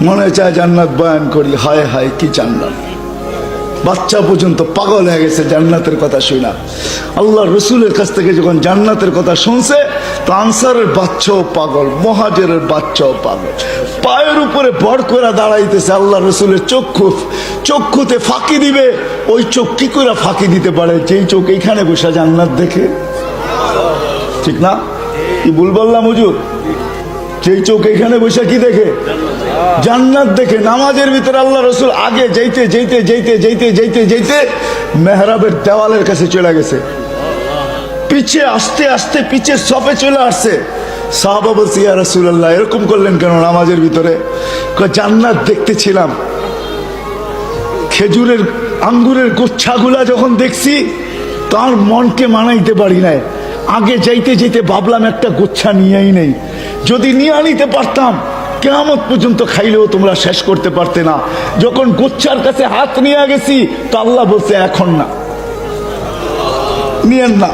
মনে চায় জান্নাত বয়ান করি, হায় হায় কি জান্নাত। বাচ্চা পর্যন্ত পাগল হয়ে গেছে জান্নাতের কথা শুনা। আল্লাহ রসুলের কাছ থেকে যখন জান্নাতের কথা শুনছে, তো আনসারের বাচ্চাও পাগল, মহাজেরের বাচ্চাও পাগল, পায়ের উপরে ভর করে দাঁড়াইতেছে। আল্লাহ রসুলের চক্ষুতে ফাঁকি দিবে, ওই চোখ কি করে ফাঁকি দিতে পারে যেই চোখ এইখানে বসে জান্নাত দেখে? ঠিক না? কি ভুল বললাম হুজুর? যেই চোখ এখানে বসে কি দেখে? জান্নাত দেখে। নামাজের ভিতরে আল্লাহ রসুল আগে যেতে যেতে যেতে যেতে যেতে যেতে মেহরাবের দেওয়ালের কাছে চলে গেছে, পিছে আস্তে আস্তে পিছে সফে চলে আসছে। সাহাবা বলছে, ইয়া রাসূলুল্লাহ এরকম করলেন কেন নামাজের ভিতরে? জান্নাত দেখতেছিলাম, খেজুরের আঙ্গুরের গোচ্ছাগুলা যখন দেখছি তার মনকে মানাইতে পারি নাই। আগে যাইতে যেতে ভাবলাম একটা গোচ্ছা নিয়েই নেই, যদি নিয়ে নিতে পারতাম কিয়ামত পর্যন্ত খাইলেও তোমরা শেষ করতে পারতে না। যখন গোচ্ছার কাছে হাত নিয়ে গেছি তো আল্লাহ বলছে এখন না, নিয়েন না।